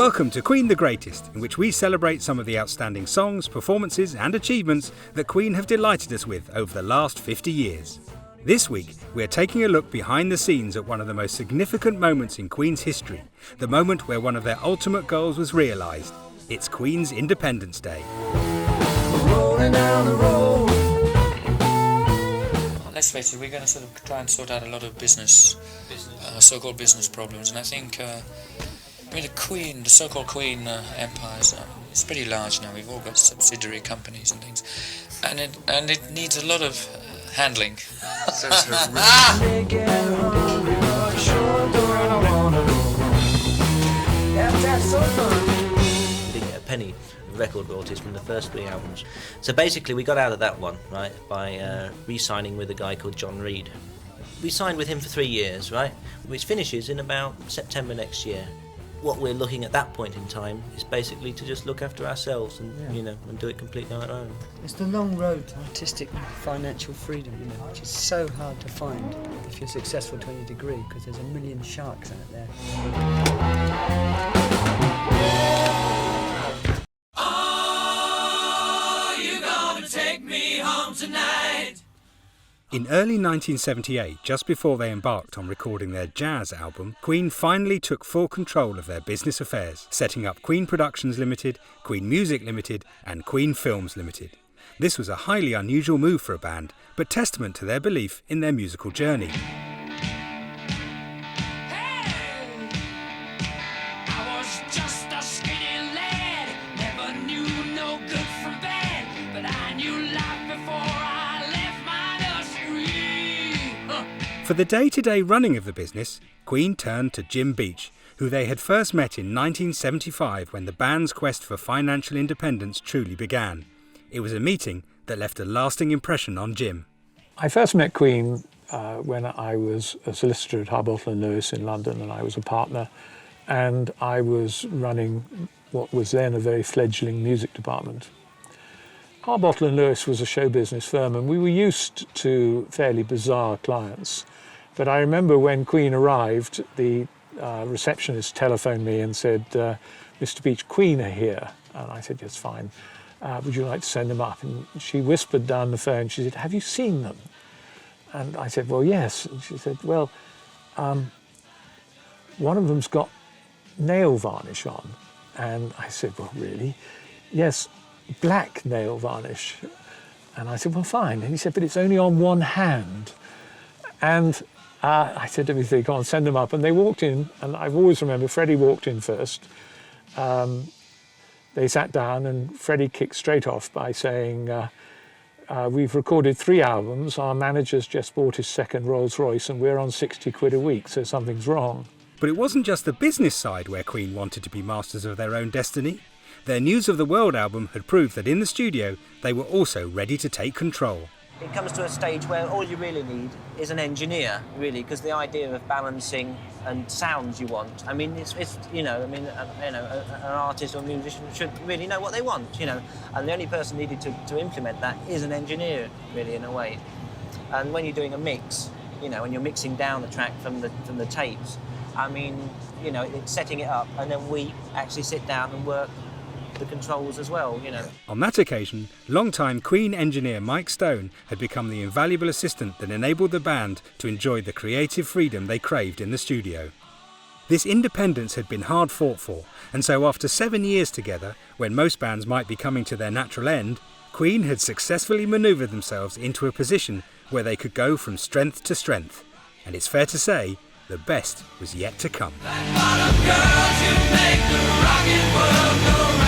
Welcome to Queen the Greatest, in which we celebrate some of the outstanding songs, performances and achievements that Queen have delighted us with over the last 50 years. This week, we are taking a look behind the scenes at one of the most significant moments in Queen's history, the moment where one of their ultimate goals was realised. It's Queen's Independence Day. Rolling down the road. Let's face it, we're going to sort of try and sort out a lot of so-called business problems, and I think the so-called Queen empire it's pretty large now. We've all got subsidiary companies and things, and it needs a lot of handling. We didn't get a penny of record royalties from the first 3 albums. So basically we got out of that one, right, by re-signing with a guy called John Reid. We signed with him for 3 years, right, which finishes in about September next year. What we're looking at that point in time is basically to just look after ourselves and and do it completely on our own. It's the long road to artistic and financial freedom, which is so hard to find if you're successful to any degree, because there's a million sharks out there. Are you gonna take me home tonight? In early 1978, just before they embarked on recording their jazz album, Queen finally took full control of their business affairs, setting up Queen Productions Limited, Queen Music Limited and Queen Films Limited. This was a highly unusual move for a band, but testament to their belief in their musical journey. For the day-to-day running of the business, Queen turned to Jim Beach, who they had first met in 1975 when the band's quest for financial independence truly began. It was a meeting that left a lasting impression on Jim. I first met Queen when I was a solicitor at Harbottle & Lewis in London, and I was a partner, and I was running what was then a very fledgling music department. Harbottle & Lewis was a show business firm, and we were used to fairly bizarre clients. But I remember when Queen arrived, the receptionist telephoned me and said, Mr. Beach, Queen are here. And I said, yes, fine. Would you like to send them up? And she whispered down the phone, she said, have you seen them? And I said, well, yes. And she said, well, one of them's got nail varnish on. And I said, well, really? Yes, black nail varnish. And I said, well, fine. And he said, but it's only on one hand. And I said to everything, go on, send them up. And they walked in, and I've always remembered Freddie walked in first. They sat down, and Freddie kicked straight off by saying, we've recorded 3 albums, our manager's just bought his second Rolls Royce, and we're on 60 quid a week, so something's wrong. But it wasn't just the business side where Queen wanted to be masters of their own destiny. Their News of the World album had proved that in the studio, they were also ready to take control. It comes to a stage where all you really need is an engineer, really, because the idea of balancing and sounds you want. I mean, an artist or musician should really know what they want, and the only person needed to implement that is an engineer, really, in a way. And when you're doing a mix, when you're mixing down the track from the tapes, I mean, it's setting it up, and then we actually sit down and work the controls as well, On that occasion, long-time Queen engineer Mike Stone had become the invaluable assistant that enabled the band to enjoy the creative freedom they craved in the studio. This independence had been hard fought for, and so after 7 years together, when most bands might be coming to their natural end, Queen had successfully manoeuvred themselves into a position where they could go from strength to strength. And it's fair to say, the best was yet to come. Like bottom girls, you make the rocket world go